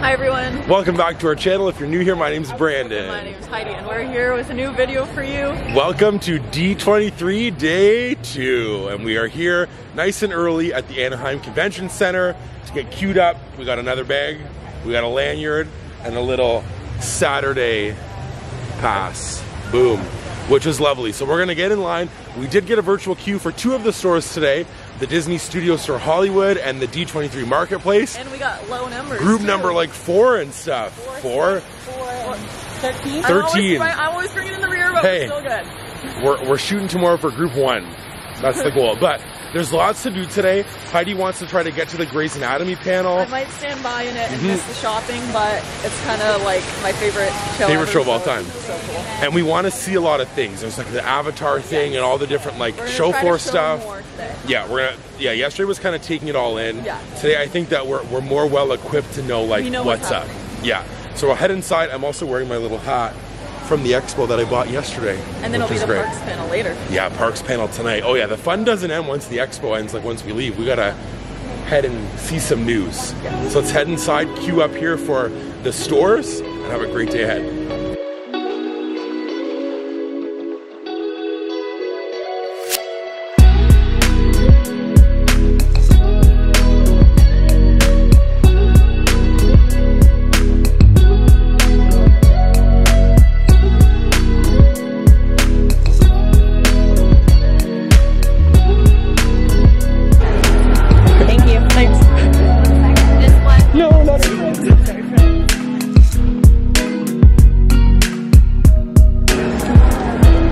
Hi everyone. Welcome back to our channel. If you're new here, my name's Brandon. My name's Heidi and we're here with a new video for you. Welcome to D23 Day 2. And we are here nice and early at the Anaheim Convention Center to get queued up. We got another bag, we got a lanyard, and a little Saturday pass. Boom. Which is lovely. So we're gonna get in line. We did get a virtual queue for two of the stores today. The Disney Studio Store Hollywood and the D23 Marketplace. And we got low numbers. Group too. number like 4 and stuff. 4? 13? 13. I'm always bringing in the rear, but Hey. we're still good. We're shooting tomorrow for group 1. That's the goal. But there's lots to do today. Heidi wants to try to get to the Grey's Anatomy panel. I might stand by in it and miss the shopping, but it's kind of like my favorite show Of all time. So cool. And we want to see a lot of things. There's like the Avatar thing and all the different like show floor stuff. Yeah, yesterday was kind of taking it all in. Yeah. Today I think that we're more well equipped to know like what's up. Yeah. So we'll head inside. I'm also wearing my little hat from the expo that I bought yesterday. And then it'll be the Parks panel later. Yeah, Parks panel tonight. Oh yeah, the fun doesn't end once the expo ends, like once we leave. We gotta head and see some news. Yeah. So let's head inside, queue up here for the stores, and have a great day ahead.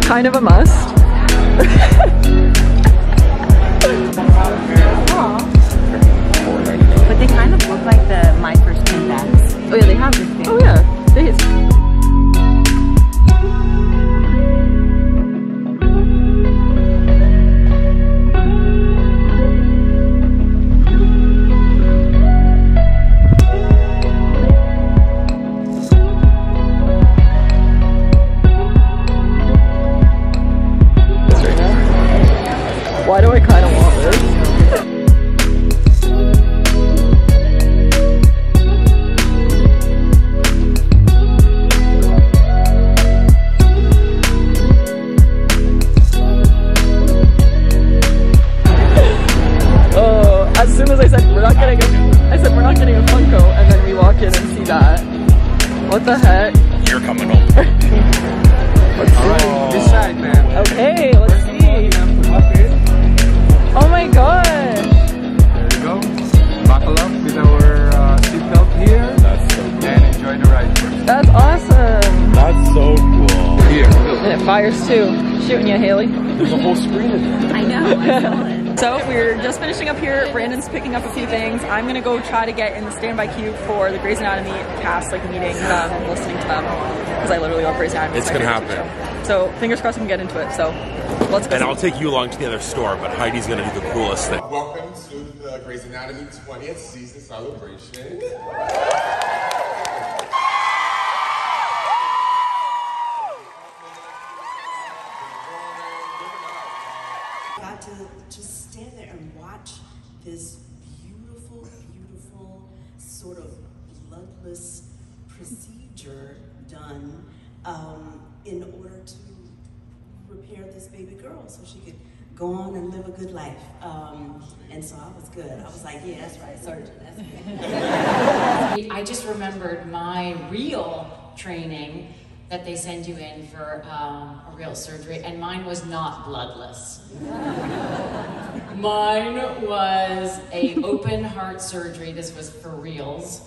Kind of a must. But they kind of look like the My First Pin bags. Oh yeah, they have this thing. Oh yeah, they Why do I kind of want this? Oh, as soon as I said we're not getting a Funko, and then we walk in and see that. What the heck? You're coming home. Let's see. This side, man. Okay, let's see. Oh my gosh! There you go. Buckle up with our seatbelt here. That's so cool. And enjoy the ride first. That's awesome! That's so cool. Here. And it fires too. Shooting you, Haley. There's a whole screen in there. I know, I saw it. So we're just finishing up here. Brandon's picking up a few things. I'm gonna go try to get in the standby queue for the Grey's Anatomy cast, like meeting them and listening to them, because I literally love Grey's Anatomy. It's gonna happen. So fingers crossed we can get into it. So let's go. And I'll take you along to the other store, but Heidi's gonna do the coolest thing. Welcome to the Grey's Anatomy 20th season celebration. Got to just stand there and watch this beautiful, beautiful sort of bloodless procedure done in order to repair this baby girl so she could go on and live a good life. And so I was good. I was like, yeah, that's right, surgeon, that's good. I just remembered my real training that they send you in for a real surgery, and mine was not bloodless. Mine was a open heart surgery. This was for reals.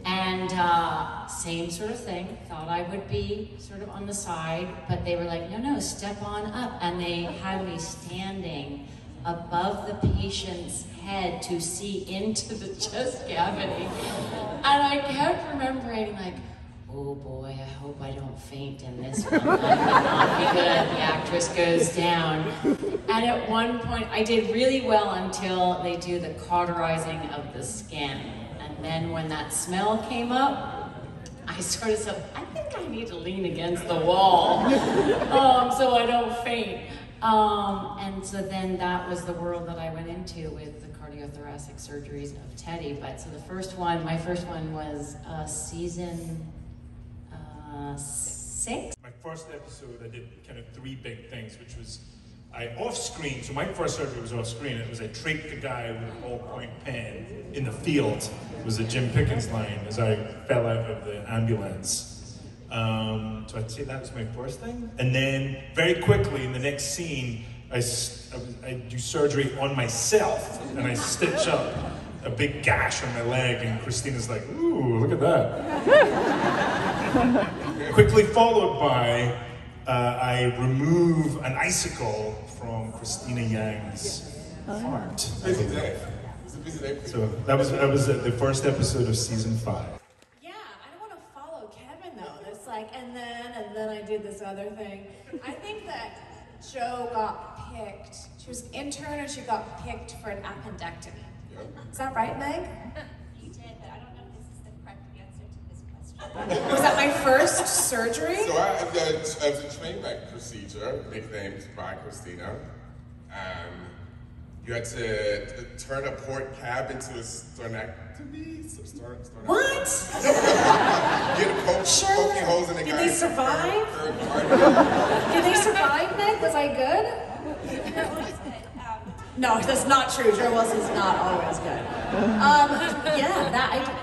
And same sort of thing, thought I would be sort of on the side, but they were like, no, no, step on up. And they had me standing above the patient's head to see into the chest cavity. And I kept remembering like, oh boy, I hope I don't faint in this one. That would not be good. The actress goes down. And at one point, I did really well until they do the cauterizing of the skin. And then when that smell came up, I sort of said, I think I need to lean against the wall so I don't faint. And so then that was the world that I went into with the cardiothoracic surgeries of Teddy. But so the first one, my first one was season 6. My first episode, I did kind of 3 big things, which was off screen. So my first surgery was off screen. It was I tricked a guy with a ballpoint pen in the field. It was a Jim Pickens line as I fell out of the ambulance. So I'd say that was my first thing. And then very quickly in the next scene, I do surgery on myself and I stitch up a big gash on my leg, and Christina's like, ooh, look at that. Quickly followed by, I remove an icicle from Christina Yang's heart. So that was the first episode of season 5. Yeah, I don't want to follow Kevin though. It's like, and then I did this other thing. I think that Jo got picked. She was an intern and she got picked for an appendectomy. Is that right, Meg? You did, but I don't know if this is the correct answer to this question. Was that my first surgery? So it was a train wreck procedure, nicknamed by Christina. You had to turn a port cab into a sternectomy. What? You had to poke holes in the guy. Did they survive? Did they survive, Meg? Was I good? No, that's not true. Jo Wilson's not always good. Yeah, that I did.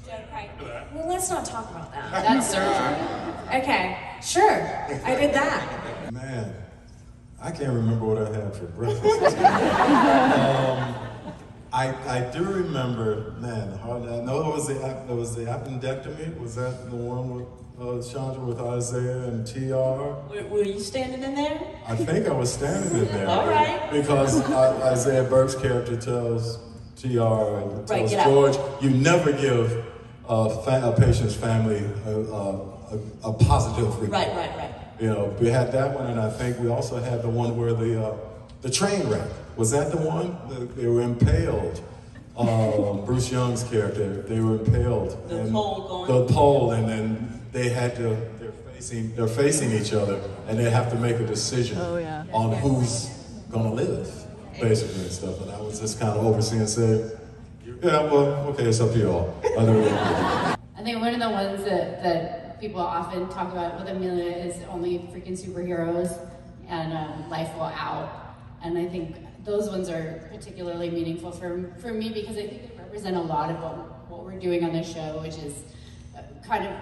Jo cried. Well, let's not talk about that. That's surgery. Okay, sure. I did that. Man, I can't remember what I had for breakfast. I do remember, man, I know it was the appendectomy. Was that the one with Chandra with Isaiah and TR? Were you standing in there? I think I was standing in there. All right. Because Isaiah Burke's character tells TR and tells Right, George, you never give a patient's family a positive report. Right. You know, we had that one, and I think we also had the one where the train wreck. Was that the one? They were impaled. Bruce Young's character, they were impaled. The pole going. The pole, and then they had to. They're facing each other, and they have to make a decision on who's gonna live, basically and stuff. And I was just kind of overseeing and saying, yeah, well, okay, it's up to y'all. I think one of the ones that people often talk about with Amelia is only freaking superheroes and Life Will Out. And I think those ones are particularly meaningful for me because I think they represent a lot of what we're doing on the show, which is kind of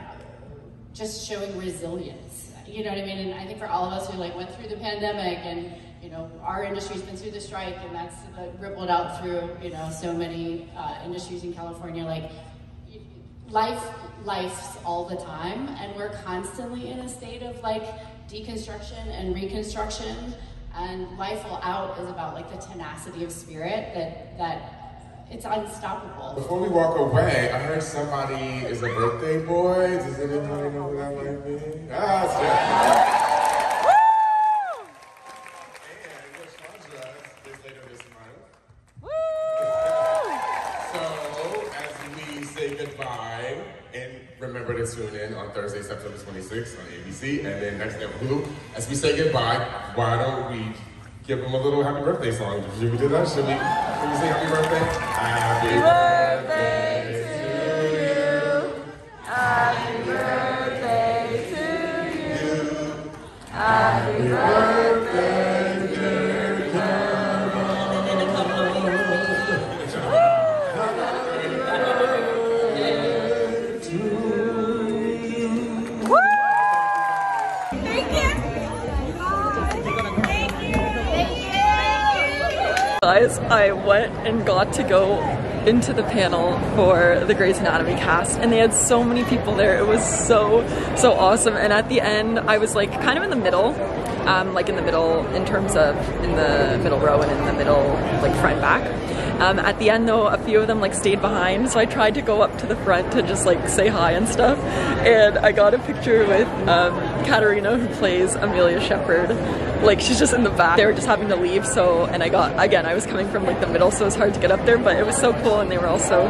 just showing resilience. You know what I mean? And I think for all of us who like went through the pandemic and, you know, our industry's been through the strike and that's rippled out through, you know, so many industries in California, like life's all the time, and we're constantly in a state of like deconstruction and reconstruction, and Life Will Out is about like the tenacity of spirit that it's unstoppable. Before we walk away, I heard somebody is a birthday boy. Does anybody know who that might be? Ah, it's Jeff. And Chandra is later this month. So, as we say goodbye, and remember to tune in on Thursday, September 26th on ABC, and then next day on Hulu. As we say goodbye, why don't we give them a little happy birthday song? Should we do that? Should we say happy birthday? Happy birthday to you. Happy birthday to you. Happy birthday, dear Carol. And a couple of Guys, I went and got to go into the panel for the Grey's Anatomy cast, and they had so many people there. It was so awesome. And at the end, I was like kind of in the middle, like in the middle in terms of in the middle row and in the middle like front back. At the end though, a few of them like stayed behind, so I tried to go up to the front to just like say hi and stuff, and I got a picture with Katarina, who plays Amelia Shepherd, like she's just in the back. They were just having to leave, so, and I was coming from like the middle, so it was hard to get up there, but it was so cool and they were all so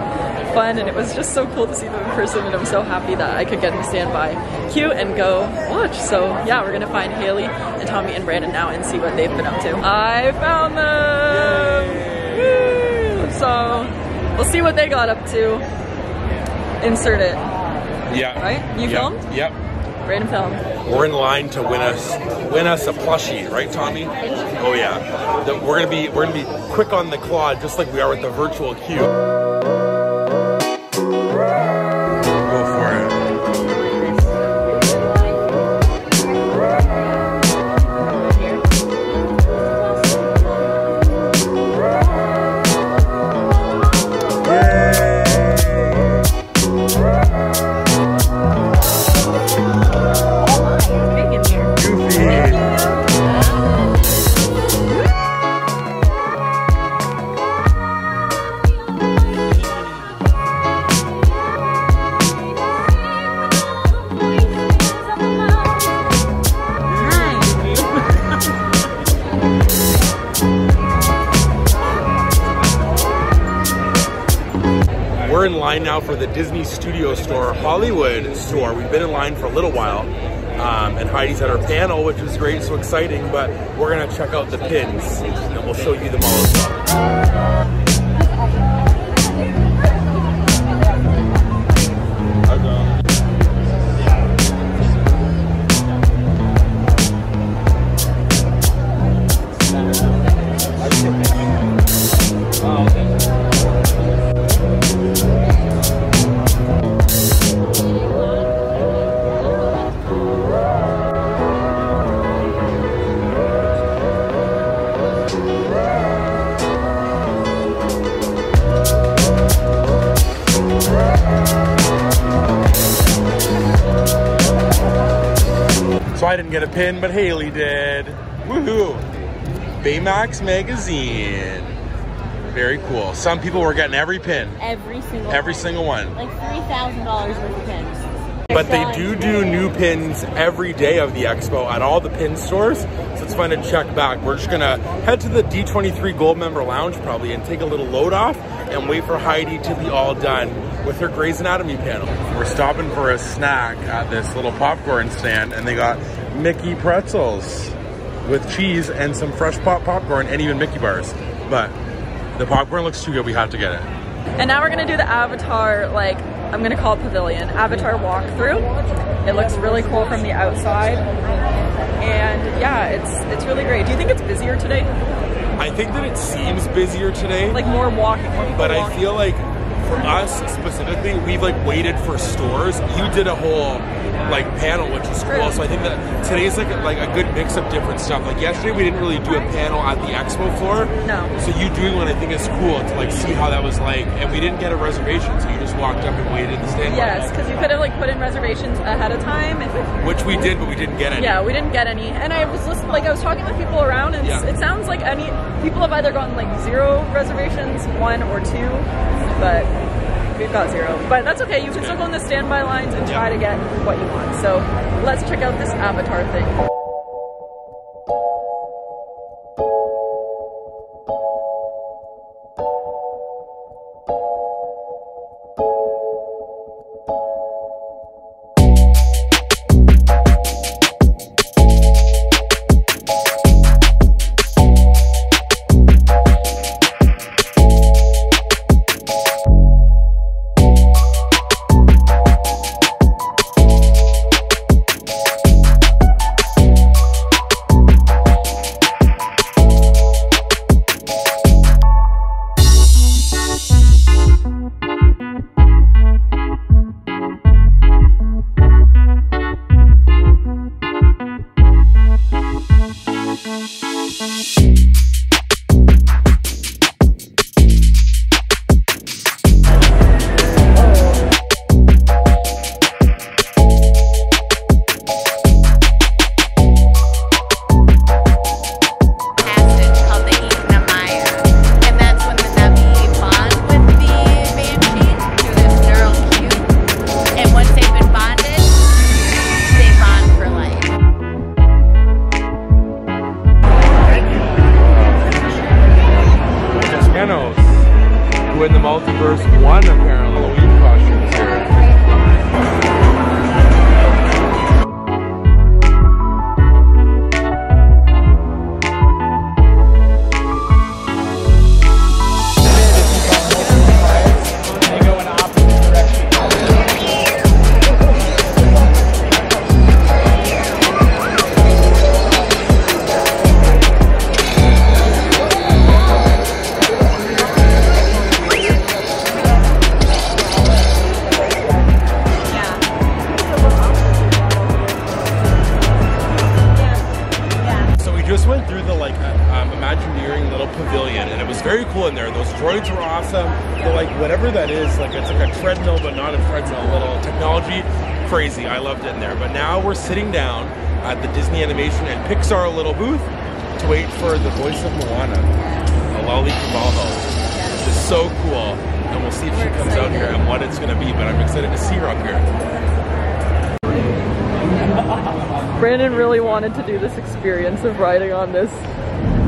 fun and it was just so cool to see them in person, and I'm so happy that I could get in the standby queue and go watch. So yeah, we're gonna find Haley and Tommy and Brandon now and see what they've been up to. I found them! Woo! So we'll see what they got up to. Insert it. Yeah. Right? You filmed? Yep. Brandon filmed. We're in line to win us a plushie, right, Tommy? Oh yeah. We're gonna be quick on the claw, just like we are with the virtual queue. Go for it. We're in line now for the Disney Studio Store Hollywood store. We've been in line for a little while, and Heidi's at our panel, which is great, so exciting, but we're gonna check out the pins, and we'll show you them all as well. So I didn't get a pin, but Haley did. Woohoo! Baymax magazine. Very cool. Some people were getting every pin. Every single one. Like $3,000 worth of pins. But they do new pins every day of the expo at all the pin stores. So it's fun to check back. We're just gonna head to the D23 Gold Member Lounge probably and take a little load off and wait for Heidi to be all done with her Grey's Anatomy panel. We're stopping for a snack at this little popcorn stand, and they got Mickey pretzels with cheese and some fresh popcorn and even Mickey bars. But the popcorn looks too good, we have to get it. And now we're gonna do the Avatar, like, I'm gonna call it Pavilion, Avatar walkthrough. It looks really cool from the outside. And yeah, it's really great. Do you think it's busier today? I think that it seems busier today. Like more walking, more people but walking. I feel like for us specifically, we've like waited for stores. You did a whole like panel, which is cool. So I think that today's like a good mix of different stuff. Like yesterday, we didn't really do a panel at the expo floor. No. So you doing one, I think, is cool to like see how that was like. And we didn't get a reservation, so you just walked up and waited in the stand. Yes, because you could have like put in reservations ahead of time. Which we did, but we didn't get any. Yeah, we didn't get any. And I was listening, like I was talking with people around, and it sounds like people have either gotten like 0 reservations, 1 or 2, but we've got 0. But that's okay. You can still go in the standby lines and try to get what you want. So let's check out this Avatar thing. whatever that is, like it's like a treadmill, but not a treadmill, little technology. Crazy. I loved it in there. But now we're sitting down at the Disney Animation and Pixar little booth to wait for the voice of Moana, Alali Cavalho, which is so cool. And we'll see if she comes out here and what it's going to be. But I'm excited to see her up here. Brandon really wanted to do this experience of riding on this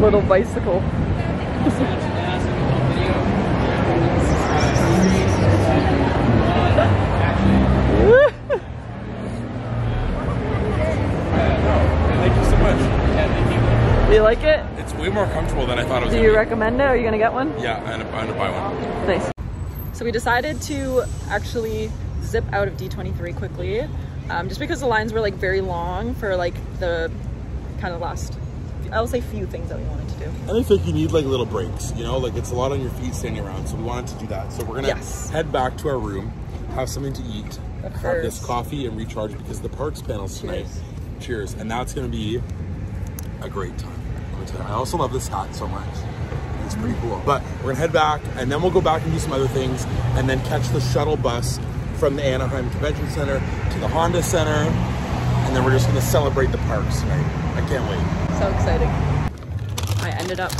little bicycle. Thank you so much. Do you like it? It's way more comfortable than I thought it was. Do you recommend it? Are you going to get one? Yeah, I'm going to buy one. Nice. So we decided to actually zip out of D23 quickly, just because the lines were like very long for like the kind of last, I'll say few things that we wanted to do. And I think you need like little breaks, you know, like it's a lot on your feet standing around, so we wanted to do that. So we're gonna head back to our room, have something to eat, have this coffee and recharge because the parks panels tonight. Cheers. And that's gonna be a great time. I also love this hat so much. It's pretty cool. But we're gonna head back and then we'll go back and do some other things and then catch the shuttle bus from the Anaheim Convention Center to the Honda Center. And then we're just gonna celebrate the parks tonight. I can't wait. So exciting. I ended up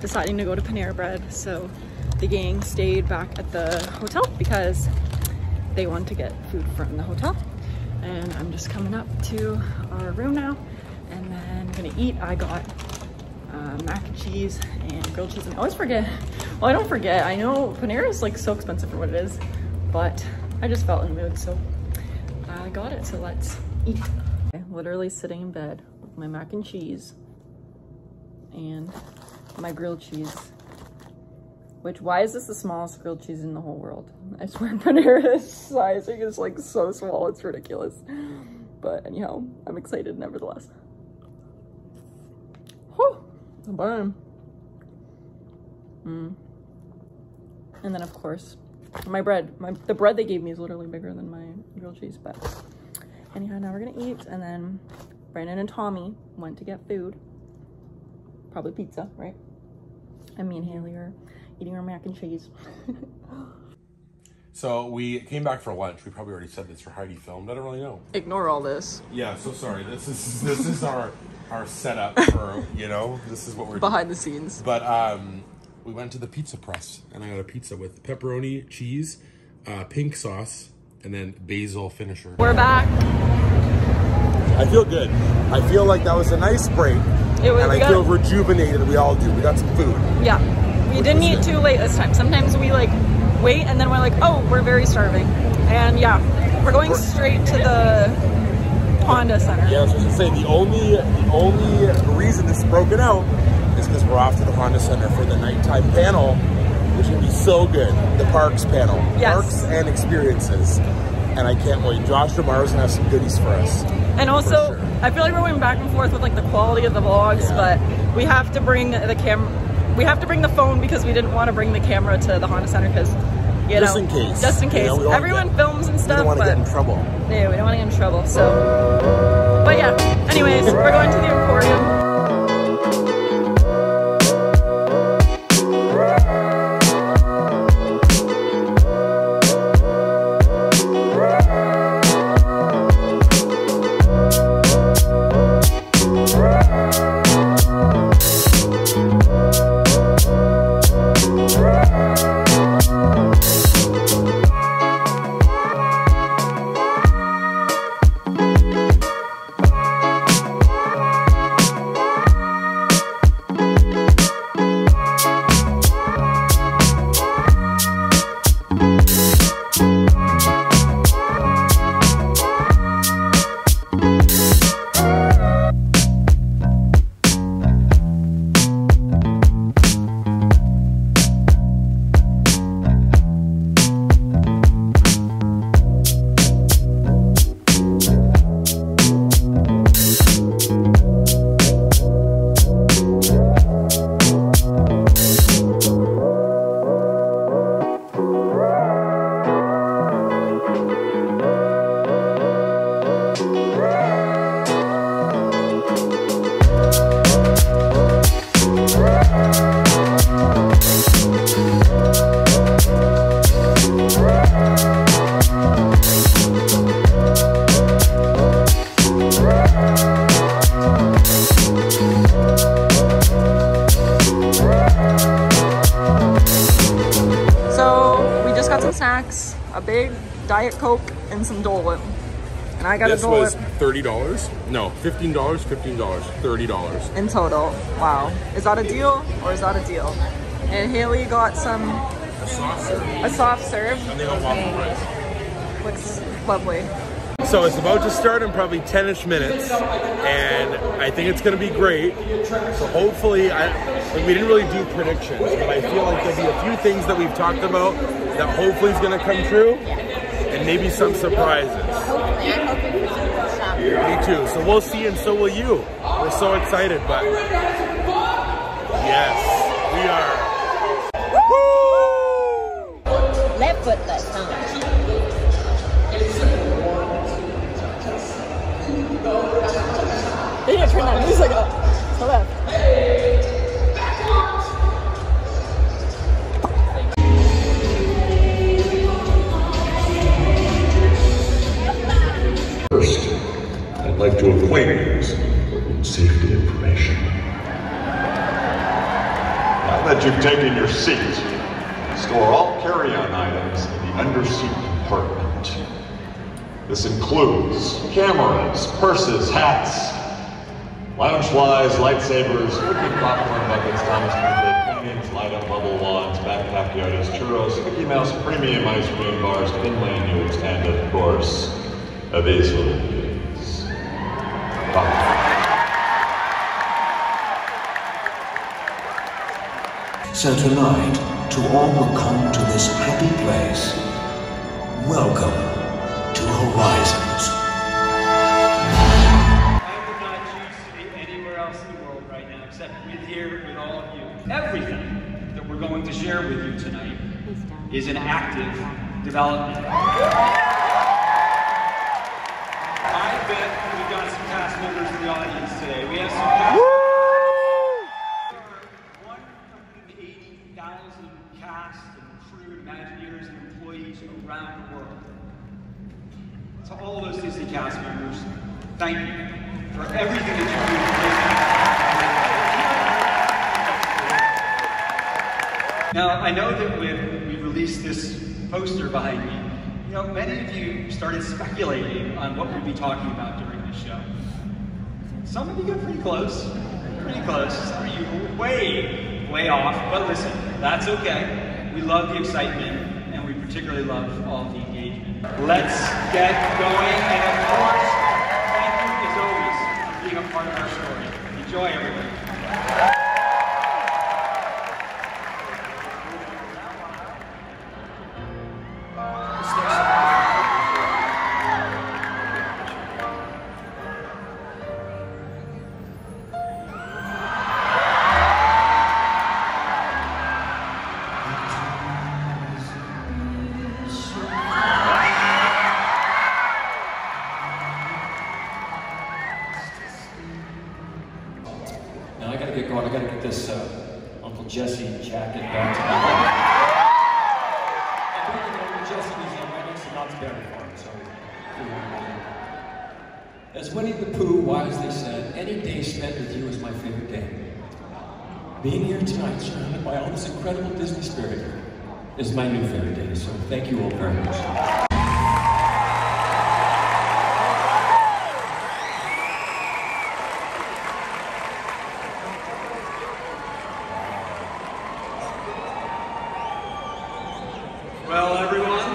deciding to go to Panera Bread. So the gang stayed back at the hotel because they wanted to get food from the hotel. And I'm just coming up to our room now and then I'm gonna eat. I got mac and cheese and grilled cheese. And I always forget, well, I don't forget. I know Panera is like so expensive for what it is, but I just felt in the mood, so I got it. So let's eat. I'm literally sitting in bed with my mac and cheese and my grilled cheese, which, why is this the smallest grilled cheese in the whole world? I swear Panera's sizing is like so small, it's ridiculous. But anyhow, I'm excited nevertheless. Whew, a burn. And then of course, my bread. The bread they gave me is literally bigger than my grilled cheese, but anyhow, now we're gonna eat, and then Brandon and Tommy went to get food. Probably pizza, right? And me and Haley are eating our mac and cheese. So we came back for lunch. We probably already said this for Heidi filmed. I don't really know. Ignore all this. Yeah, so sorry. This is our setup for, you know, this is what we're behind the scenes. But we went to the pizza press and I got a pizza with pepperoni, cheese, pink sauce, and then basil finisher. We're back. I feel good. I feel like that was a nice break. It was, and I feel rejuvenated. We all do. We got some food. Yeah. We didn't eat too late this time. Sometimes we like wait and then we're like, oh, we're very starving. And yeah, we're going straight to the Honda Center. Yeah, I was just gonna say the only reason this is broken out is because we're off to the Honda Center for the nighttime panel, which would be so good. The parks panel. Yes. Parks and experiences. And I can't wait. Josh tomorrow's gonna have some goodies for us. And also, I feel like we're going back and forth with like the quality of the vlogs, but we have to bring the camera. We have to bring the phone because we didn't want to bring the camera to the Honda Center because, you know, just in case. You know, everyone films and stuff, we don't want to get in trouble. Yeah, we don't want to get in trouble. So, but yeah. Anyways, we're going to the Emporium. Diet Coke and some Dole Whip. And I got a Dole Whip. This was $30? No, $15, $15, $30. In total. Wow. Is that a deal or is that a deal? And Haley got some... A soft serve. A soft serve. And they got waffle fries. Looks lovely. So it's about to start in probably 10-ish minutes, and I think it's going to be great. So hopefully, we didn't really do predictions, but I feel like there'll be a few things that we've talked about that hopefully is going to come true, and maybe some surprises. Hopefully, I'm hoping for some cool shopping. Me too. So we'll see, and so will you. We're so excited, but yes, we are. Woo! Left foot left, huh? They need to turn that music up. To left. First, I'd like to acquaint you with some important safety information. Now that you've taken your seat, store all carry-on items in the underseat compartment. This includes cameras, purses, hats, lounge flies, lightsabers, cooking popcorn buckets, Thomas Birthday paintings, light-up bubble wands, backpack Yodas, churros, Mickey Mouse premium ice cream bars, pin lanyards, and of course, these little things. So tonight, to all who come to this happy place, welcome to Horizons. I would not choose to be anywhere else in the world right now except with here with all of you. Everything that we're going to share with you tonight is in active development. I bet we've got some cast members in the audience today. We have some cast members. 180,000 cast and crew, Imagineers, and employees around the world. To all those Disney cast members, thank you for everything that you do. Now, I know that when we released this poster behind me, you know, many of you started speculating on what we'd be talking about during this show. Some of you got pretty close, Some of you were way off, but listen, that's okay. We love the excitement, and we particularly love all the engagement. Let's get going, and of course, thank you as always for being a part of our story. Enjoy, everybody. Now I gotta get going. I gotta get this Uncle Jesse jacket back to me. Uncle Jesse Museum right next to Knott's Berry Farm. So, as Winnie the Pooh wisely said, any day spent with you is my favorite day. Being here tonight, surrounded by all this incredible Disney spirit, is my new favorite day. So thank you all very much. Well, everyone,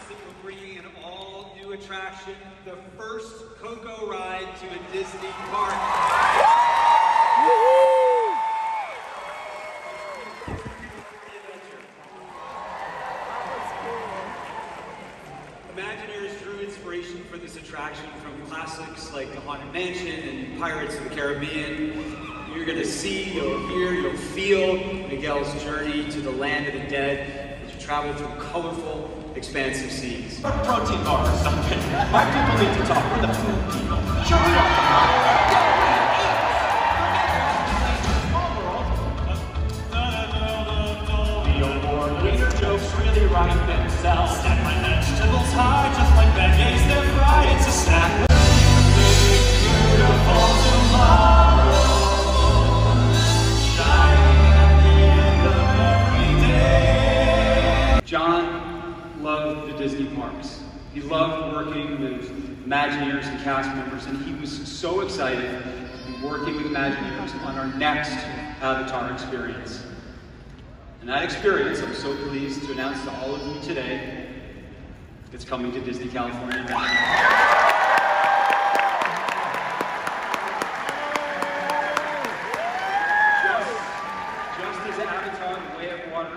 we're bringing an all-new attraction, the first Coco ride to a Disney park. Imagineers drew inspiration for this attraction from classics like The Haunted Mansion and Pirates of the Caribbean. You're going to see, you'll hear, you'll feel Miguel's journey to the land of the dead as you travel through colorful, expansive scenes. Protein bar or something. My people need to talk. We're the food people. Sure we are. The award-winner jokes really write themselves. Stack my vegetables high, just like veggies they're fried. It's a snack. Beautiful tomorrow. Shining at the end He loved working with Imagineers and cast members, and he was so excited to be working with Imagineers on our next Avatar experience. And that experience, I'm so pleased to announce to all of you today, it's coming to Disney California now.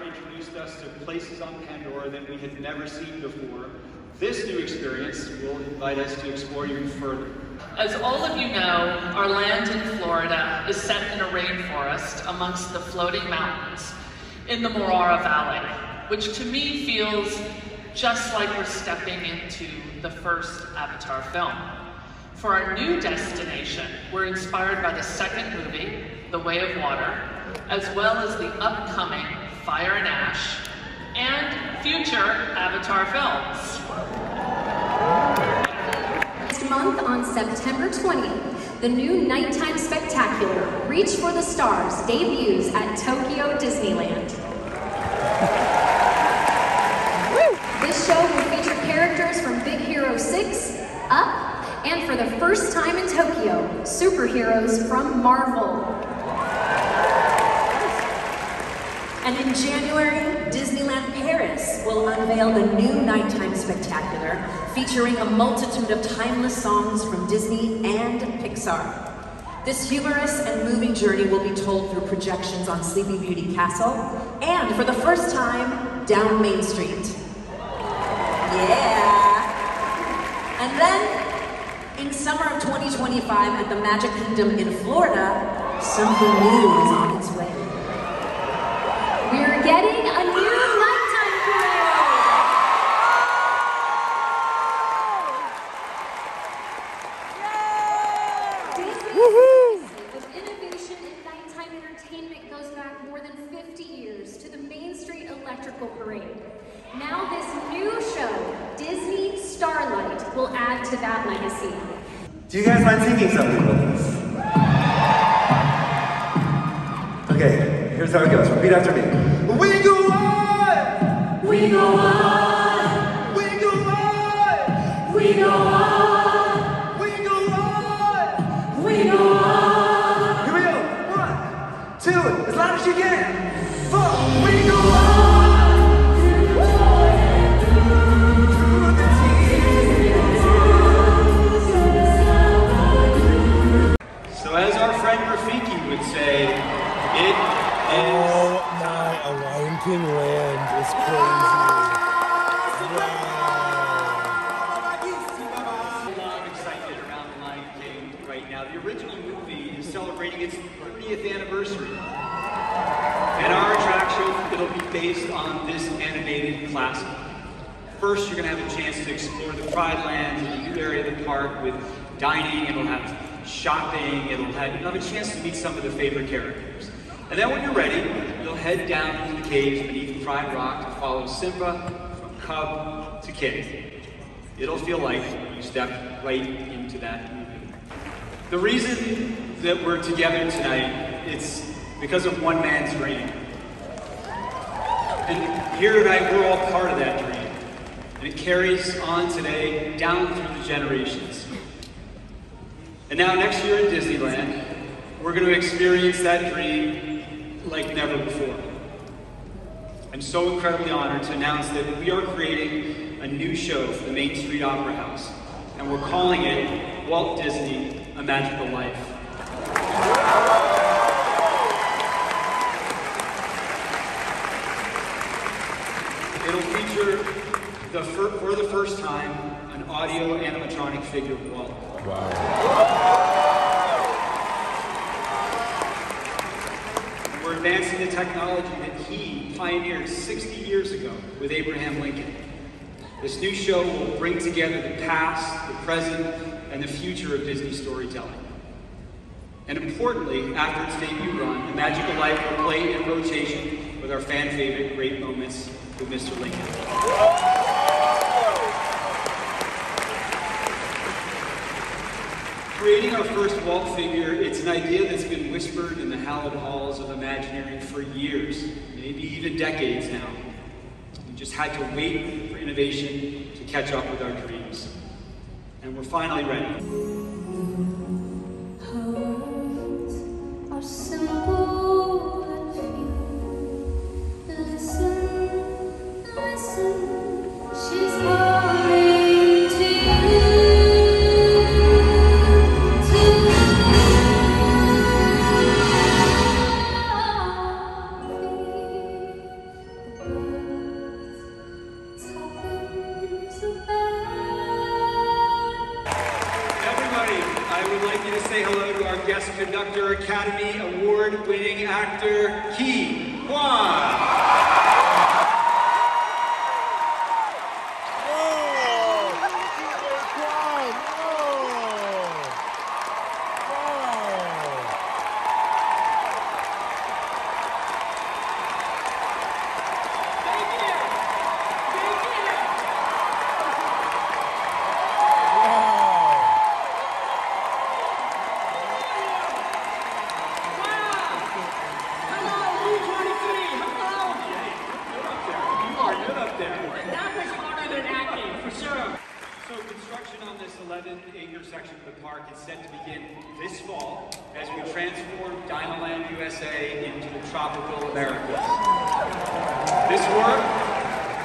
Introduced us to places on Pandora that we had never seen before. This new experience will invite us to explore even further. As all of you know, our land in Florida is set in a rainforest amongst the floating mountains in the Morara Valley, which to me feels just like we're stepping into the first Avatar film. For our new destination, we're inspired by the second movie, The Way of Water, as well as the upcoming Fire and Ash, and future Avatar films. Next month on September 20th, the new nighttime spectacular, Reach for the Stars, debuts at Tokyo Disneyland. This show will feature characters from Big Hero 6, Up, and for the first time in Tokyo, superheroes from Marvel. And in January, Disneyland Paris will unveil the new nighttime spectacular, featuring a multitude of timeless songs from Disney and Pixar. This humorous and moving journey will be told through projections on Sleeping Beauty Castle, and for the first time, down Main Street. Yeah! And then, in summer of 2025 at the Magic Kingdom in Florida, something new is on its way. We're getting a new nighttime parade! Disney's with innovation in nighttime entertainment goes back more than 50 years to the Main Street Electrical Parade. Now this new show, Disney Starlight, will add to that legacy. Do you guys mind singing something with us? Okay, here's how it goes. Repeat after me. We go on! We go on! We go on! We go on! We go on! We go on! Here we go. 1, 2, as loud as you can. 4, we go on! So as our friend Rafiki would say, it is... Oh my, Lion King Land is crazy. A lot of excitement around the Lion King right now. The original movie is celebrating its 30th anniversary. And our attraction, it'll be based on this animated classic. First, you're going to have a chance to explore the Pride Lands, a new area of the park with dining. It'll have shopping. You'll have a chance to meet some of the favorite characters. And then when you're ready, you'll head down into the caves beneath the Pride Rock to follow Simba from cub to king. It'll feel like you stepped right into that movie. The reason that we're together tonight, it's because of one man's dream. And here tonight, we're all part of that dream. And it carries on today down through the generations. And now next year in Disneyland, we're going to experience that dream like never before. I'm so incredibly honored to announce that we are creating a new show for the Main Street Opera House, and we're calling it Walt Disney: A Magical Life. It'll feature, for the first time, an audio animatronic figure of Walt. Wow. We're advancing the technology that he pioneered 60 years ago with Abraham Lincoln. This new show will bring together the past, the present, and the future of Disney storytelling. And importantly, after its debut run, The Magical Life will play in rotation with our fan favorite Great Moments with Mr. Lincoln. Creating our first Walt figure, it's an idea that's been whispered in the hallowed halls of Imagineering for years, maybe even decades now. just had to wait for innovation to catch up with our dreams. And we're finally ready. Her words are simple and few. Listen, listen, she's calling to you. Say hello to our guest conductor, Academy Award-winning actor, Ki Kwan.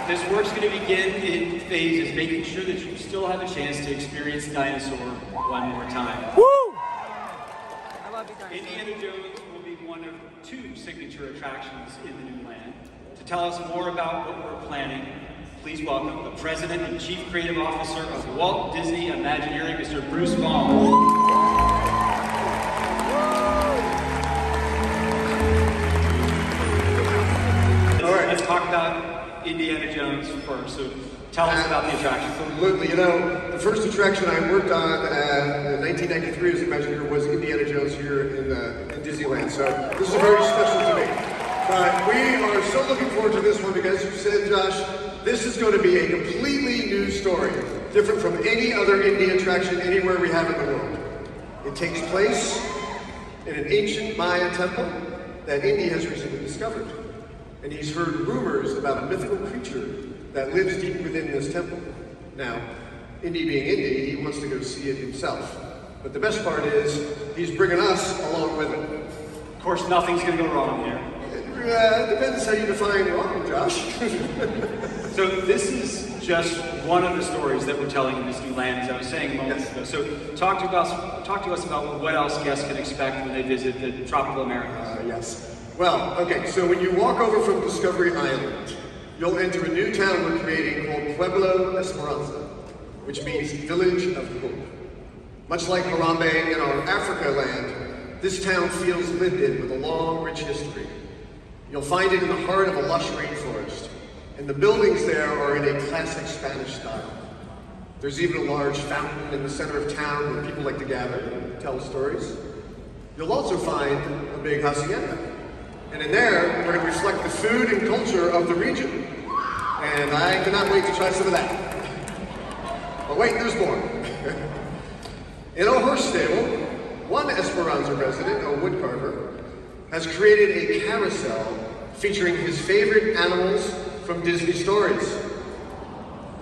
This work's going to begin in phases, making sure that you still have a chance to experience Dinosaur one more time. Woo! I love you, Dinosaur. Indiana Jones will be one of 2 signature attractions in the new land. To tell us more about what we're planning, please welcome the President and Chief Creative Officer of Walt Disney Imagineering, Mr. Bruce Baum. Let's talk about Indiana Jones first. So tell us about the attraction. Absolutely. You know, the first attraction I worked on in 1993 as Imagineer was Indiana Jones here in Disneyland. So this is very special to me. But we are so looking forward to this one because you said, Josh, this is going to be a completely new story, different from any other Indy attraction anywhere we have in the world. It takes place in an ancient Mayan temple that Indy has recently discovered. And he's heard rumors about a mythical creature that lives deep within this temple. Now, Indy being Indy, he wants to go see it himself. But the best part is, he's bringing us along with him. Of course, nothing's going to go wrong here. It depends how you define wrong, Josh. So this is just one of the stories that we're telling in this new land, as I was saying moments ago. So talk to us about what else guests can expect when they visit the tropical Americas. Yes. Well, okay, so when you walk over from Discovery Island, you'll enter a new town we're creating called Pueblo Esperanza, which means Village of Hope. Much like Harambe in our Africa land, this town feels lived in with a long, rich history. You'll find it in the heart of a lush rainforest, and the buildings there are in a classic Spanish style. There's even a large fountain in the center of town where people like to gather and tell stories. You'll also find a big hacienda. And in there, we're going to reflect the food and culture of the region. And I cannot wait to try some of that. But wait, there's more. In a horse stable, one Esperanza resident, a woodcarver, has created a carousel featuring his favorite animals from Disney stories.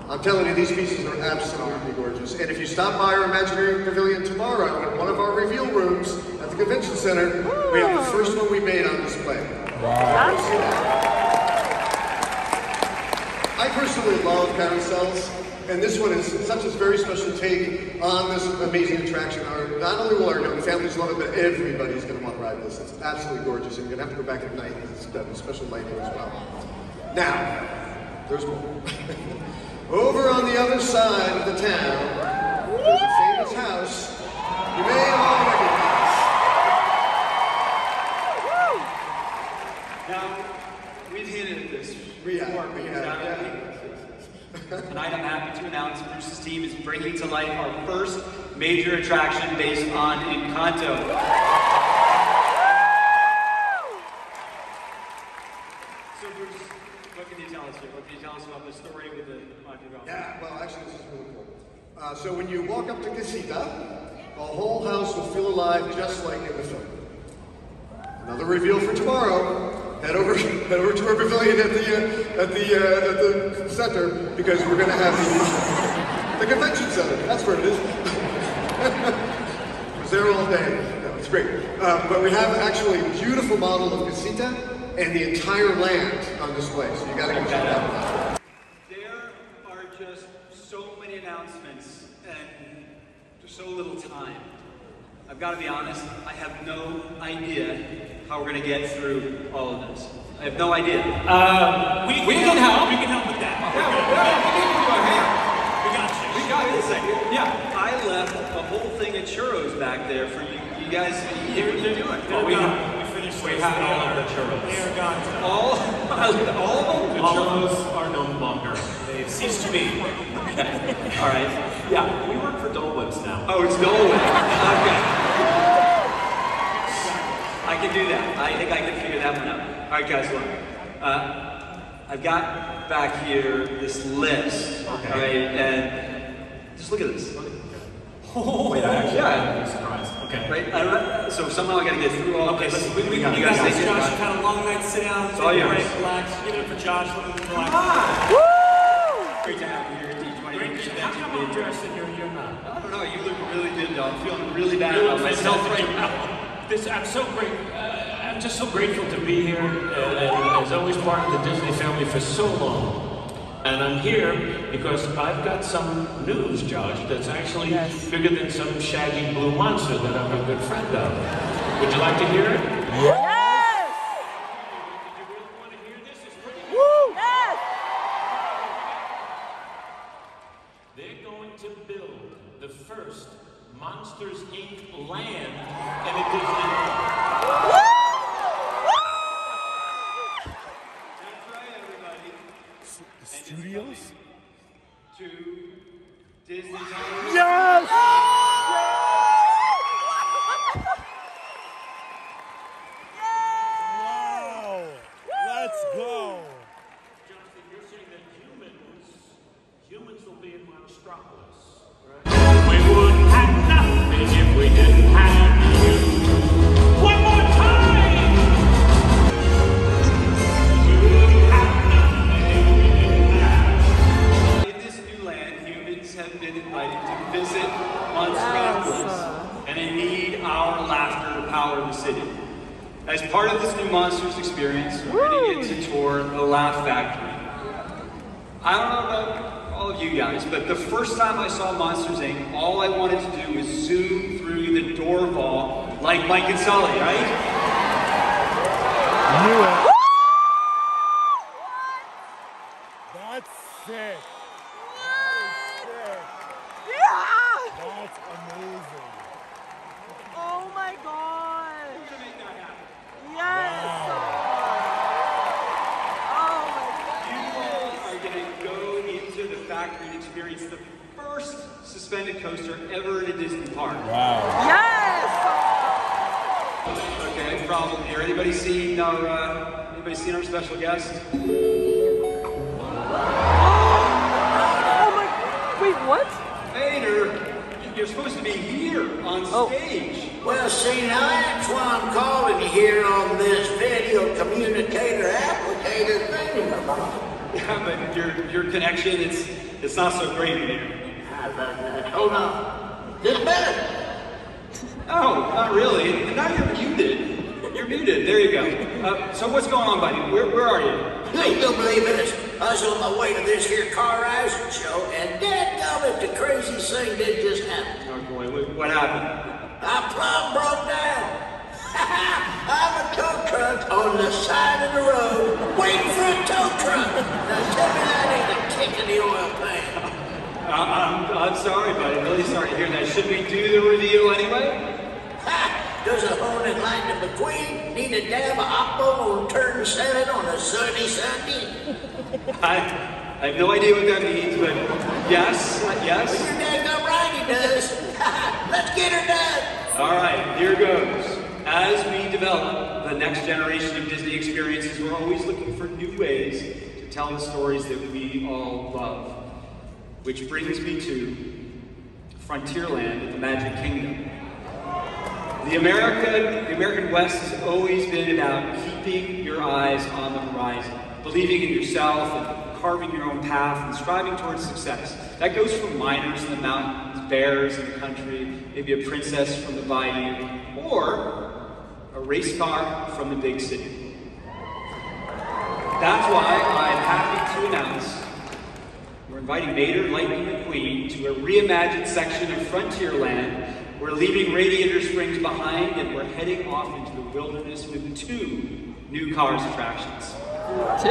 I'm telling you, these pieces are absolutely gorgeous. And if you stop by our Imagineering Pavilion tomorrow in one of our reveal rooms at the Convention Center, we have the first one we made on display. Wow. I personally love carousels, and this one is such a very special take on this amazing attraction. Not only will our young families love it, but everybody's going to want to ride this. It's absolutely gorgeous, and you're going to have to go back at night because it's got special lighting as well. Now, there's more. Over on the other side of the town, there's a famous house you may all recognize. Now, we've hinted at this before. Tonight I'm happy to announce Bruce's team is bringing to life our first major attraction based on Encanto. So Bruce, what can you tell us here? What can you tell us about the story with the Haunted House? Yeah, well actually this is really cool. So when you walk up to Casita, the whole house will feel alive just like in the film. Another reveal for tomorrow. head over to our pavilion at the center, because we're going to have the convention center. That's where it is. I was there all day. No, it's great. But we have actually a beautiful model of Casita and the entire land on display, so you got to go check that out. There are just so many announcements and just so little time. I've got to be honest, I have no idea how we're going to get through all of this. I have no idea. We can help. We can help with that. We got this thing. Yeah, I left a whole thing of churros back there for you guys here to do it. Well, we finished. We have all of the churros. They are gone. All of them? All of those are no longer. They've ceased to be. All right. Yeah, we work for Dole Whips now. Oh, it's Dole Whip. Okay. I can do that. I think I can figure that one out. All right, guys, look. I've got back here this list, okay. Right? And just look at this. Oh, wait, I actually am surprised. Okay. Right? So somehow I got to get through all this. Okay, listen, you guys take it. Josh, kind of long night, sit down, take a break, relax. Give it up for Josh. Relax. Woo! Great to have you here at D23. How come I'm dressed and you're not? I don't know. You look really good, though. I'm feeling really bad about myself right now. I'm so great. I'm just so grateful to be here, and as always part of the Disney family for so long. And I'm here because I've got some news, Josh, that's actually bigger than some shaggy blue monster that I'm a good friend of. Would you like to hear it? Yes! Did you really want to hear this? It's pretty good. Woo! Yes! They're going to build the first Monsters, Inc. land in a Disney park. Studios? To Disney Channel. Yes! Wow! Let's go! Jonathan, you're saying that humans will be in Monstropolis, right? We wouldn't have nothing if we didn't have you. One more time! We wouldn't have have been invited to visit Monstropolis, and they need our laughter to power the city. As part of this new Monsters experience, we're going to get to tour the Laugh Factory. I don't know about all of you guys, but the first time I saw Monsters, Inc., all I wanted to do was zoom through the door vault like Mike and Sully, right? Knew it. That's sick. That's amazing. Oh my god. We're gonna make that happen. Yes. Wow. Oh my god. You all are gonna go into the factory and experience the first suspended coaster ever in a Disney park. Wow. Yes. Okay, problem here. Anybody seen our special guest? Oh my. Wait, what? Vader, you're supposed to be here on stage. Well, see, now that's why I'm calling you here on this video communicator applicator thing. Yeah, but your connection, it's not so great in here. Hold on. This better? Oh, not really. Now you're muted. You're muted. There you go. So what's going on, buddy? Where are you? Hey, you'll believe it. I was on my way to this here car racing show, and dadgummit, the craziest thing did just happen. Oh boy, what happened? I plumb broke down. I'm a tow truck on the side of the road, waiting for a tow truck. Now tell me that ain't a kick in the oil pan. I'm sorry, buddy. Really sorry to hear that. Should we do the reveal anyway? Does a Hornet Lightning McQueen need a dab of Oppo on turn 7 on a sunny Sunday? I have no idea what that means, but yes. You're daggum right, he does. Let's get her done. All right, here goes. As we develop the next generation of Disney experiences, we're always looking for new ways to tell the stories that we all love. Which brings me to Frontierland at the Magic Kingdom. The American West has always been about keeping keeping your eyes on the horizon, believing in yourself and carving your own path and striving towards success. That goes for miners in the mountains, bears in the country, maybe a princess from the bayou, or a race car from the big city. That's why I'm happy to announce we're inviting Mater, Lightning McQueen to a reimagined section of Frontierland. We're leaving Radiator Springs behind and we're heading off into the wilderness with 2 new Cars attractions. 2?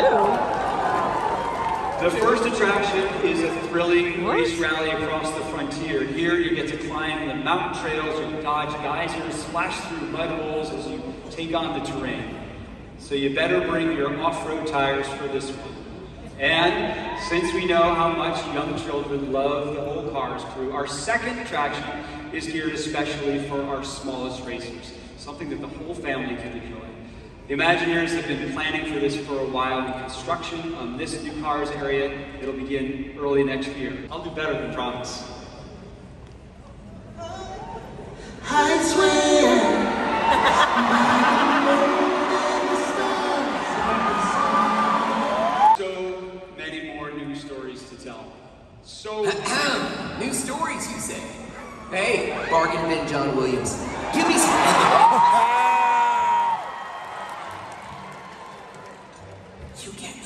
The first attraction is a thrilling race rally across the frontier. Here you get to climb the mountain trails, you dodge geysers, splash through mud holes as you take on the terrain. So you better bring your off-road tires for this one. And since we know how much young children love the whole Cars crew, our second attraction is geared especially for our smallest racers, something that the whole family can enjoy. The Imagineers have been planning for this for a while, and construction on this new Cars area, it'll begin early next year. I'll do better than promise. I swear. So many more new stories to tell. So new stories, you say? Hey, bargain bin John Williams. Give me some. You get me.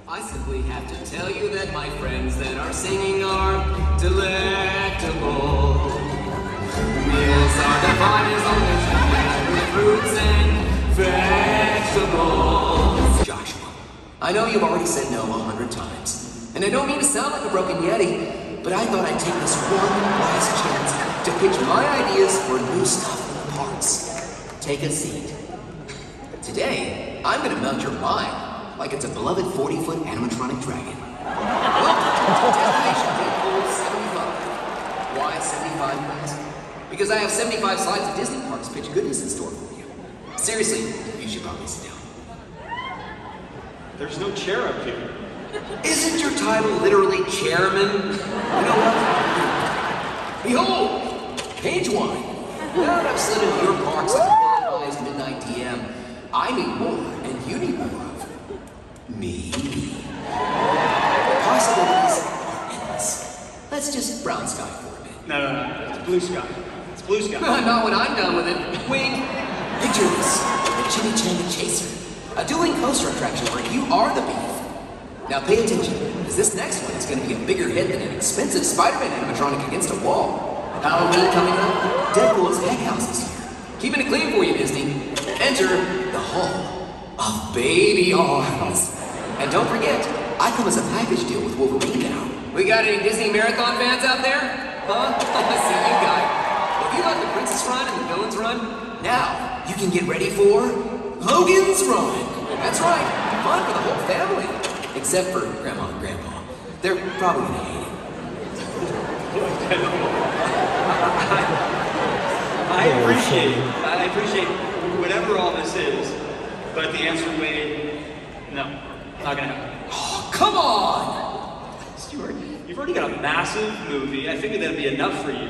I simply have to tell you that my friends that are singing are delectable. Meals are the finest on which you get with fruits and vegetables. Joshua, I know you've already said no 100 times, and I don't mean to sound like a broken Yeti, but I thought I'd take this one last chance to pitch my ideas for new stuff in the parks. Take a seat. Today, I'm gonna melt your mind like it's a beloved 40-foot animatronic dragon. Welcome to Destination Deadpool 75. Why 75 minutes? Because I have 75 slides of Disney parks pitch goodness in store for you. Seriously, you should probably sit down. There's no chair up here. Isn't your title literally chairman? You know what? Behold, page 1. Now that I've slid into your parks at the ill-advised midnight DM, I need more, and you need more of me. Possibilities are endless. Let's just brown sky for a bit. No. It's blue sky. It's blue sky. Not when I'm done with it. Wink. Picture this. The Chimichanga Chaser. A dueling coaster attraction where you are the beef. Now pay attention, because this next one is going to be a bigger hit than an expensive Spider-Man animatronic against a wall. Halloween coming up, Deadpool's Egg House is here. Keeping it clean for you, Disney. Enter the Hall of Baby Arms. And don't forget, I come as a package deal with Wolverine now. We got any Disney Marathon fans out there? Huh? See you guys. If you let the princess run and the villains run, now you can get ready for Logan's Run. That's right, fun for the whole family. Except for Grandma and Grandpa. They're probably gonna hate it. I appreciate whatever all this is, but the answer, Wade, no, not gonna happen. Oh, come on! Stuart, you've already got a massive movie. I figured that'd be enough for you.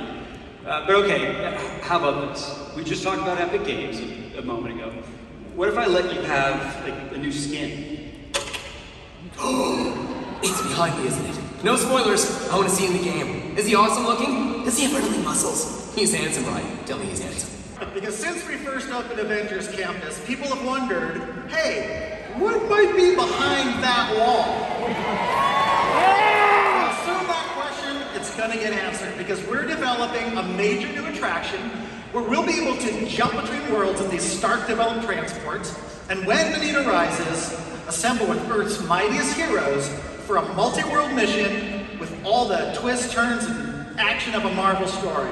But okay, how about this? We just talked about Epic Games a moment ago. What if I let you have like a new skin? It's behind me, isn't it? No spoilers. I want to see him in the game. Is he awesome looking? Does he have really muscles? He's handsome, right? Tell me he's handsome. Because since we first opened Avengers Campus, people have wondered, hey, what might be behind that wall? Well, soon that question, it's gonna get answered, because we're developing a major new attraction where we'll be able to jump between worlds in these Stark-developed transports, and when the need arises, assemble with Earth's mightiest heroes for a multi-world mission with all the twists, turns, and action of a Marvel story.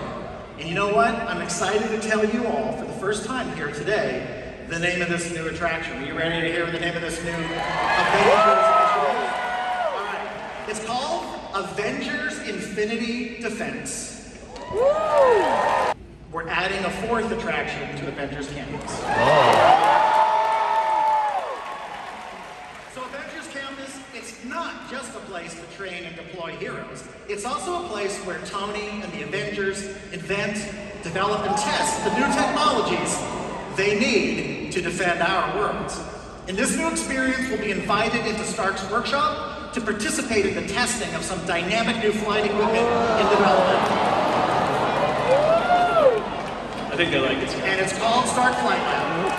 And you know what? I'm excited to tell you all, for the first time here today, the name of this new attraction. Are you ready to hear the name of this new Avengers mission? All right. It's called Avengers Infinity Defense. We're adding a 4th attraction to Avengers Campus. So Avengers Campus, it's not just a place to train and deploy heroes. It's also a place where Tony and the Avengers invent, develop, and test the new technologies they need to defend our worlds. In this new experience, we'll be invited into Stark's workshop to participate in the testing of some dynamic new flight equipment in development. I think they like it. And it's called Stark Flight Lab.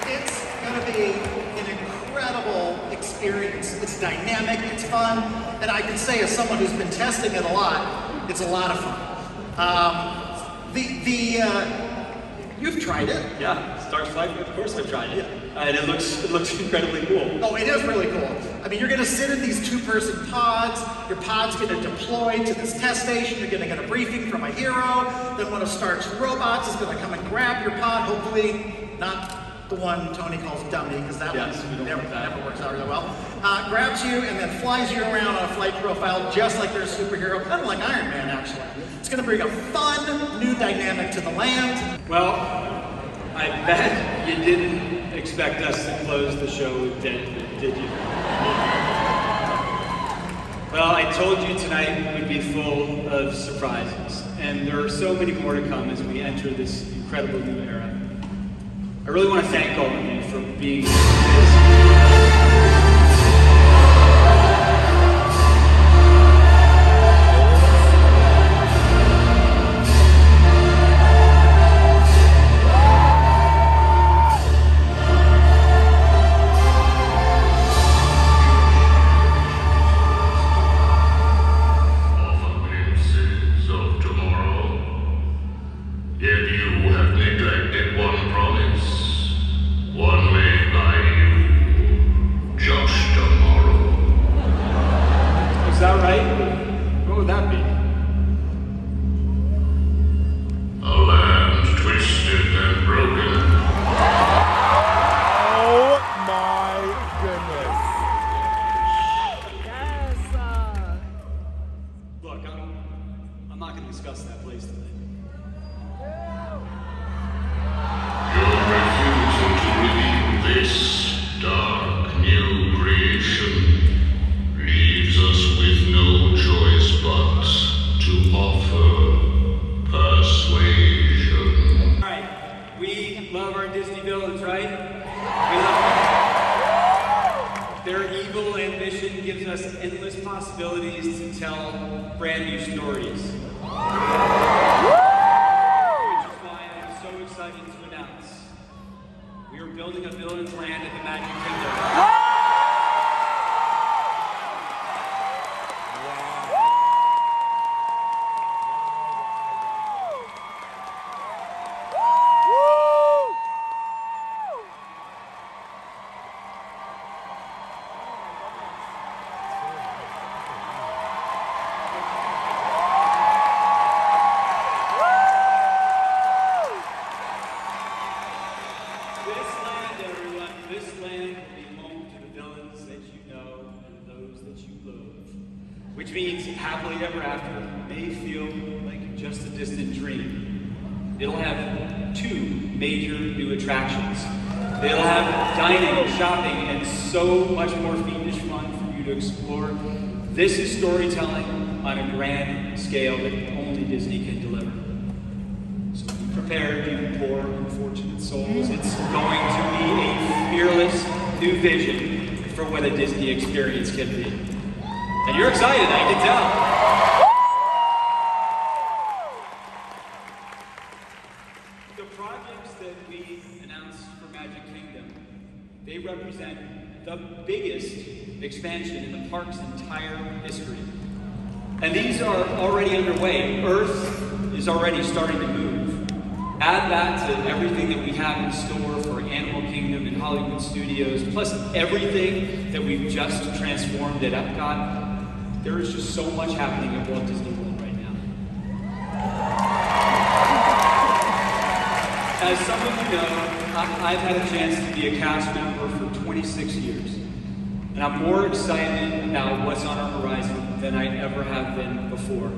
It's going to be an incredible experience. It's dynamic, it's fun, and I can say as someone who's been testing it a lot, it's a lot of fun. You've tried it. Yeah, Stark's Flight, of course I've tried it. And it looks incredibly cool. Oh, it is really cool. I mean, you're going to sit in these two-person pods. Your pod's going to deploy to this test station. You're going to get a briefing from a hero. Then one of Stark's robots is going to come and grab your pod. Hopefully, not the one Tony calls dummy, because that one never works out really well. Grabs you and then flies you around on a flight profile, just like they're a superhero, kind of like Iron Man, actually. It's going to bring a fun, new dynamic to the land. Well, I bet you didn't expect us to close the show with Deadwood, did you? Well, I told you tonight would be full of surprises, and there are so many more to come as we enter this incredible new era. I really want to thank all of you for being here. Which means happily ever after may feel like just a distant dream. It'll have 2 major new attractions. It'll have dining, shopping, and so much more fiendish fun for you to explore. This is storytelling on a grand scale that only Disney can deliver. So be prepared, you poor, unfortunate souls. It's going to be a fearless new vision for what a Disney experience can be. And you're excited, I can tell. The projects that we announced for Magic Kingdom, they represent the biggest expansion in the park's entire history. And these are already underway. Earth is already starting to move. Add that to everything that we have in store for Animal Kingdom and Hollywood Studios, plus everything that we've just transformed at Epcot. There is just so much happening at Walt Disney World right now. As some of you know, I've had a chance to be a cast member for 26 years. And I'm more excited about what's on our horizon than I ever have been before.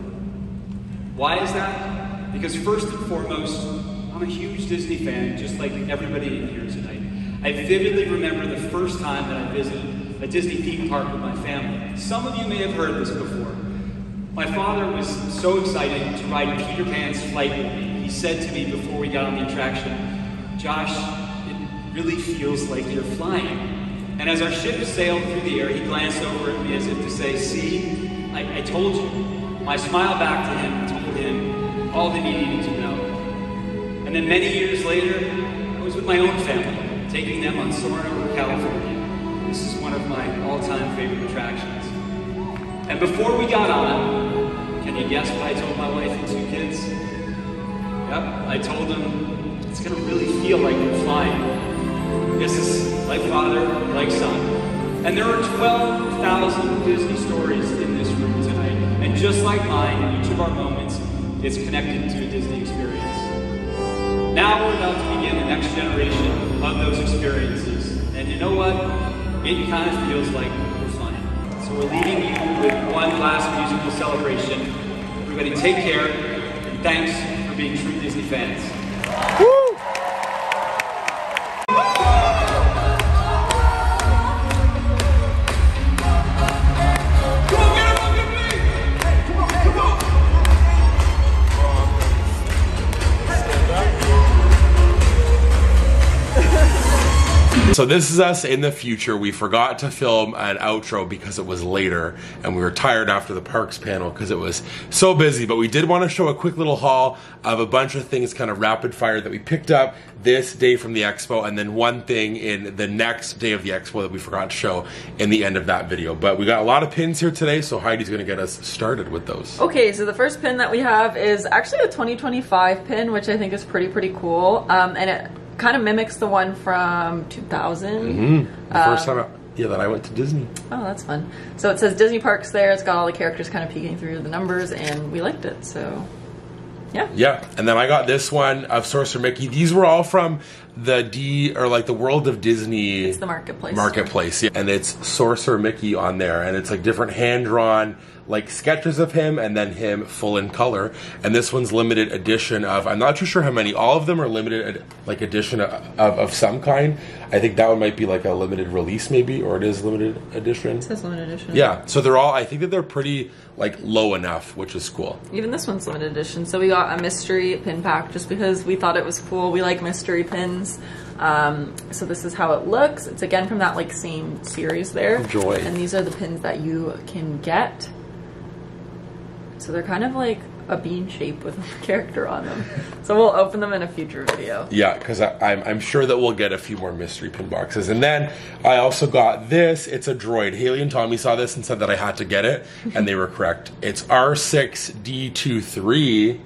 Why is that? Because first and foremost, I'm a huge Disney fan, just like everybody in here tonight. I vividly remember the first time that I visited a Disney theme park with my family. Some of you may have heard this before. My father was so excited to ride Peter Pan's flight with me. He said to me before we got on the attraction, "Josh, it really feels like you're flying." And as our ship sailed through the air, he glanced over at me as if to say, "See, I told you." My smile back to him told him all that he needed to know. And then many years later, I was with my own family, taking them on soaring over California. This is one of my all-time favorite attractions. And before we got on, can you guess what I told my wife and 2 kids? Yep, I told them, it's gonna really feel like you're flying. This is like father, like son. And there are 12,000 Disney stories in this room tonight. And just like mine, each of our moments is connected to a Disney experience. Now we're about to begin the next generation of those experiences. And you know what? It kind of feels like we're flying. So we're leaving you with one last musical celebration. Everybody take care, and thanks for being true Disney fans. Woo! So this is us in the future. We forgot to film an outro because it was later and we were tired after the parks panel because it was so busy, but we did want to show a quick little haul of a bunch of things kind of rapid fire that we picked up this day from the expo, and then one thing in the next day of the expo that we forgot to show in the end of that video. But we got a lot of pins here today, so Heidi's going to get us started with those. Okay, so the first pin that we have is actually a 2025 pin, which I think is pretty cool, and it kind of mimics the one from 2000. The first time that I went to Disney. Oh, that's fun. So it says Disney Parks there. It's got all the characters kind of peeking through the numbers, and we liked it, so yeah. Yeah, and then I got this one of Sorcerer Mickey. These were all from the the World of Disney. It's the marketplace. Marketplace, yeah. And it's Sorcerer Mickey on there, and it's like different hand-drawn like sketches of him and then him full in color. And this one's limited edition of, I'm not too sure how many, all of them are limited like edition of some kind. I think that one might be like a limited release maybe, or it is limited edition. It says limited edition. Yeah, so they're all, I think that they're pretty like low enough, which is cool. Even this one's limited edition. So we got a mystery pin pack just because we thought it was cool. We like mystery pins. So this is how it looks. It's again from that like same series there. Joy. And these are the pins that you can get. So they're kind of like a bean shape with a character on them. So we'll open them in a future video. Yeah, because I'm sure that we'll get a few more mystery pin boxes. And then I also got this. It's a droid. Haley and Tommy saw this and said that I had to get it, and they were correct. It's R6D23,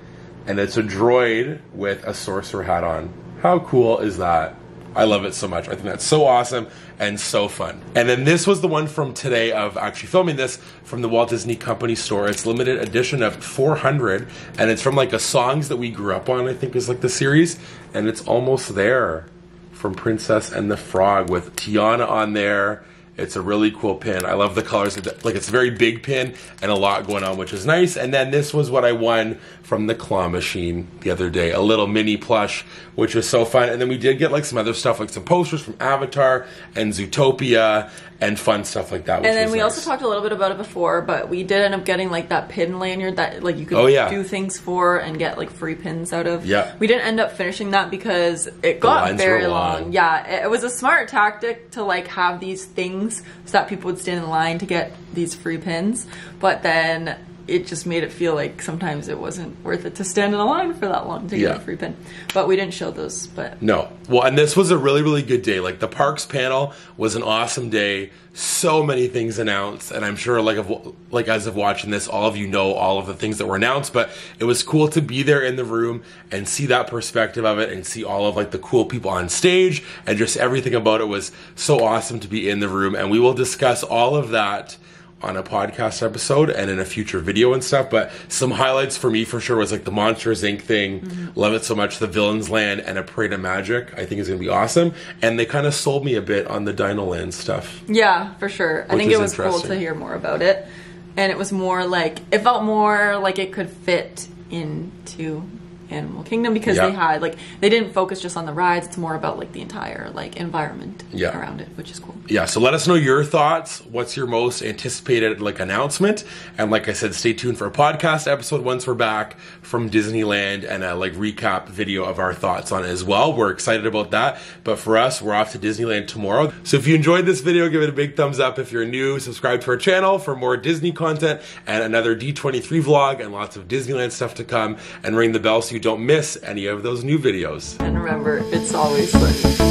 and it's a droid with a sorcerer hat on. How cool is that? I love it so much. I think that's so awesome and so fun. And then this was the one from today of actually filming this from the Walt Disney Company store. It's limited edition of 400, and it's from like a Songs That We Grew Up On, I think is like the series. And it's almost there from Princess and the Frog with Tiana on there. It's a really cool pin. I love the colors. Like, it's a very big pin and a lot going on, which is nice. And then this was what I won from the claw machine the other day. A little mini plush, which was so fun. And then we did get like some other stuff, like some posters from Avatar and Zootopia and fun stuff like that. And then we also talked a little bit about it before, but we did end up getting like that pin lanyard that like you could do things for and get like free pins out of. Yeah. We didn't end up finishing that because it got very long. Yeah, it was a smart tactic to like have these things so that people would stand in line to get these free pins, but then it just made it feel like sometimes it wasn't worth it to stand in a line for that long to get a free pin. But we didn't show those, but no. Well, and this was a really, really good day. Like the parks panel was an awesome day. So many things announced, and I'm sure like as of watching this, all of you know all of the things that were announced, but it was cool to be there in the room and see that perspective of it and see all of like the cool people on stage, and just everything about it was so awesome to be in the room. And we will discuss all of that on a podcast episode and in a future video and stuff. But some highlights for me for sure was like the Monsters Inc. thing. Love it so much. The Villains Land and A Parade of Magic I think is going to be awesome. And they kind of sold me a bit on the Dino Land stuff. Yeah, for sure. I think it was cool to hear more about it. And it was more like, it felt more like it could fit into Animal Kingdom, because they had like, they didn't focus just on the rides. It's more about like the entire like environment around it, which is cool. Yeah, so let us know your thoughts. What's your most anticipated like announcement? And like I said, stay tuned for a podcast episode once we're back from Disneyland, and a like recap video of our thoughts on it as well. We're excited about that. But for us, we're off to Disneyland tomorrow. So if you enjoyed this video, give it a big thumbs up. If you're new, subscribe to our channel for more Disney content and another D23 vlog and lots of Disneyland stuff to come, and ring the bell so you don't miss any of those new videos. And remember, it's always fun.